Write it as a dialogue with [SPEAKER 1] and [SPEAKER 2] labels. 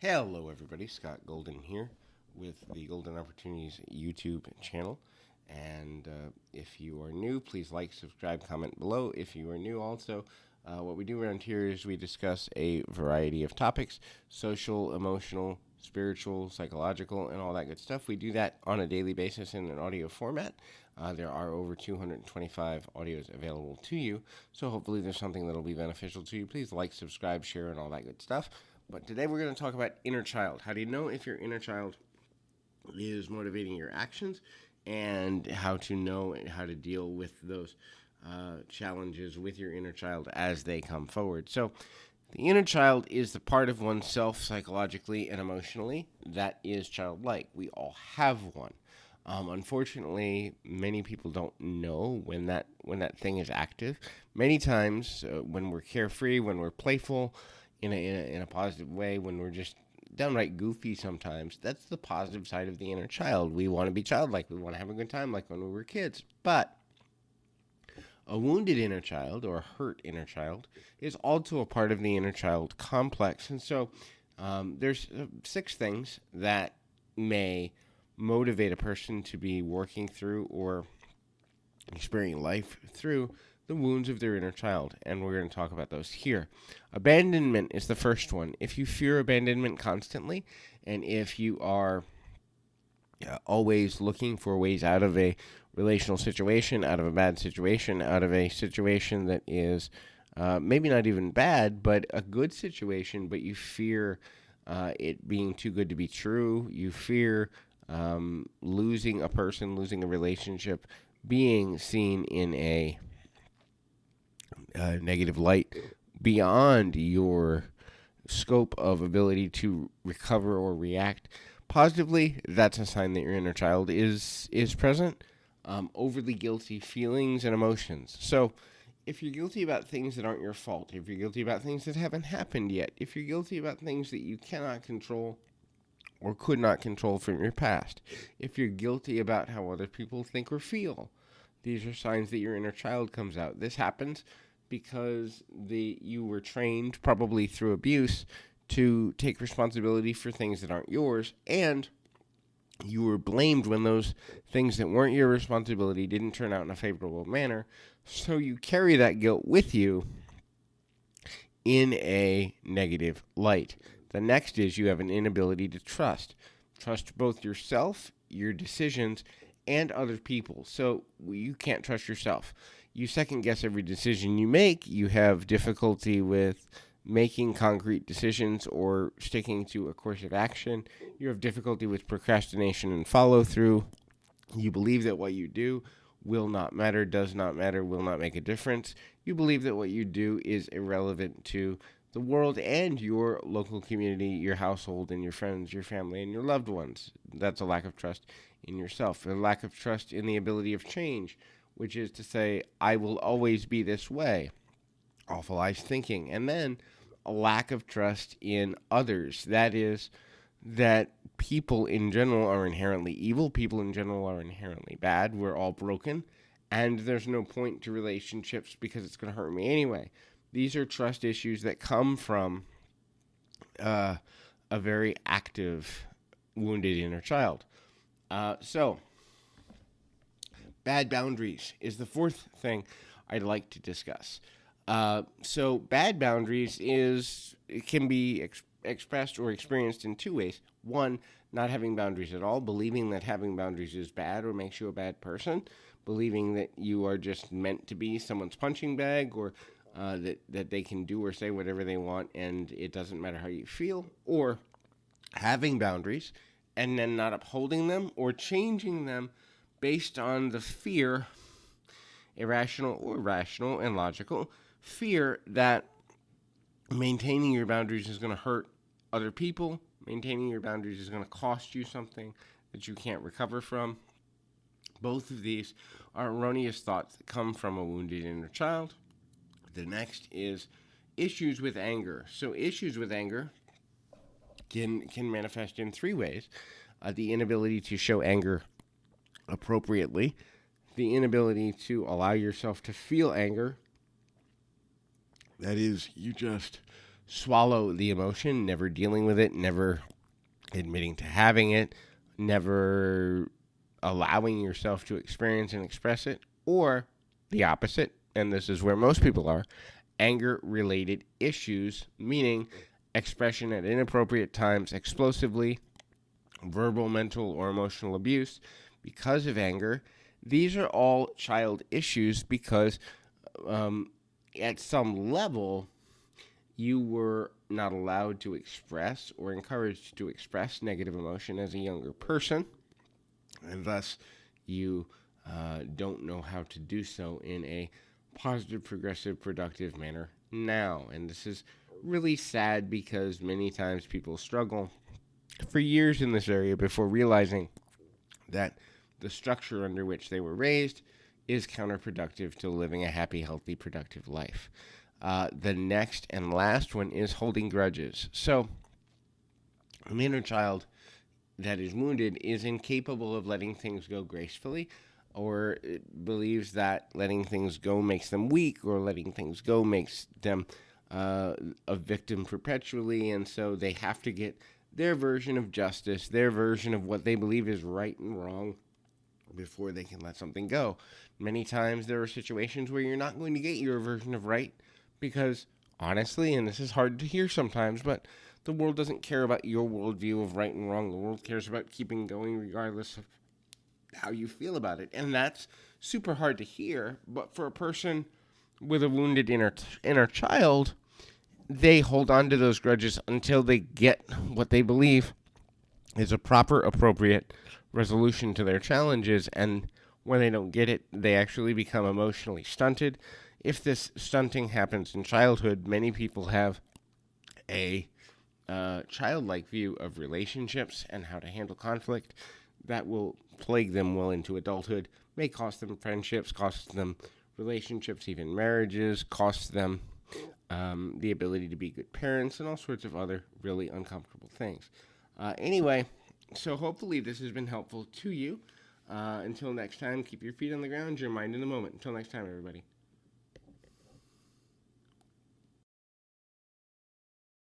[SPEAKER 1] Hello, everybody. Scott Golden here with the Golden Opportunities YouTube channel. And if you are new, please like, subscribe, comment below. If you are new, also, what we do around here is we discuss a variety of topics: social, emotional, spiritual, psychological, and all that good stuff. We do that on a daily basis in an audio format. There are over 225 audios available to you, so hopefully there's something that'll be beneficial to you. Please like, subscribe, share, and all that good stuff. But today we're going to talk about inner child. How do you know if your inner child is motivating your actions, and how to know how to deal with those challenges with your inner child as they come forward? So, the inner child is the part of oneself psychologically and emotionally that is childlike. We all have one. Unfortunately, many people don't know when that thing is active. Many times, when we're carefree, when we're playful, in a positive way, when we're just downright goofy sometimes, that's the positive side of the inner child. We want to be childlike. We want to have a good time like when we were kids. But a wounded inner child or a hurt inner child is also a part of the inner child complex. And so there's 6 things that may motivate a person to be working through or experiencing life through the wounds of their inner child, and we're going to talk about those here. Abandonment is the first one. If you fear abandonment constantly, and if you are always looking for ways out of a relational situation, out of a bad situation, out of a situation that is maybe not even bad, but a good situation, but you fear it being too good to be true, you fear losing a person, losing a relationship, being seen in a negative light beyond your scope of ability to recover or react positively, that's a sign that your inner child is present. Overly guilty feelings and emotions. So if you're guilty about things that aren't your fault, if you're guilty about things that haven't happened yet, if you're guilty about things that you cannot control or could not control from your past, if you're guilty about how other people think or feel, these are signs that your inner child comes out. This happens because you were trained, probably through abuse, to take responsibility for things that aren't yours, and you were blamed when those things that weren't your responsibility didn't turn out in a favorable manner, so you carry that guilt with you in a negative light. The next is you have an inability to trust. Trust both yourself, your decisions, and other people. So you can't trust yourself. You second guess every decision you make. You have difficulty with making concrete decisions or sticking to a course of action. You have difficulty with procrastination and follow through. You believe that what you do will not matter, does not matter, will not make a difference. You believe that what you do is irrelevant to the world and your local community, your household, and your friends, your family, and your loved ones. That's a lack of trust in yourself, a lack of trust in the ability of change, which is to say, I will always be this way. Awfulized thinking. And then a lack of trust in others. That is, that people in general are inherently evil. People in general are inherently bad. We're all broken. And there's no point to relationships because it's going to hurt me anyway. These are trust issues that come from a very active, wounded inner child. So, bad boundaries is the fourth thing I'd like to discuss. So, bad boundaries can be expressed or experienced in 2 ways. One, not having boundaries at all, believing that having boundaries is bad or makes you a bad person, believing that you are just meant to be someone's punching bag, or that they can do or say whatever they want and it doesn't matter how you feel, or having boundaries and then not upholding them or changing them based on the fear, irrational or rational and logical, fear that maintaining your boundaries is going to hurt other people, maintaining your boundaries is going to cost you something that you can't recover from. Both of these are erroneous thoughts that come from a wounded inner child. The next is issues with anger. So issues with anger can manifest in 3 ways. The inability to show anger appropriately, the inability to allow yourself to feel anger. That is, you just swallow the emotion, never dealing with it, never admitting to having it, never allowing yourself to experience and express it, or the opposite, and this is where most people are, anger related issues, meaning expression at inappropriate times, explosively, verbal, mental, or emotional abuse because of anger. These are all child issues because at some level, you were not allowed to express or encouraged to express negative emotion as a younger person, and thus you don't know how to do so in a positive, progressive, productive manner now. And this is really sad because many times people struggle for years in this area before realizing that the structure under which they were raised is counterproductive to living a happy, healthy, productive life. The next and last one is holding grudges. So, an inner child that is wounded is incapable of letting things go gracefully, or believes that letting things go makes them weak, or letting things go makes them a victim perpetually, and so they have to get their version of justice, their version of what they believe is right and wrong before they can let something go. Many times there are situations where you're not going to get your version of right because, honestly, and this is hard to hear sometimes, but the world doesn't care about your worldview of right and wrong. The world cares about keeping going regardless of how you feel about it. And that's super hard to hear, but for a person with a wounded inner child, they hold on to those grudges until they get what they believe is a proper, appropriate resolution to their challenges. And when they don't get it, they actually become emotionally stunted. If this stunting happens in childhood, many people have a childlike view of relationships and how to handle conflict that will plague them well into adulthood, may cost them friendships, cost them relationships, even marriages, cost them the ability to be good parents, and all sorts of other really uncomfortable things. Anyway, so hopefully this has been helpful to you. Until next time, keep your feet on the ground, your mind in the moment. Until next time, everybody.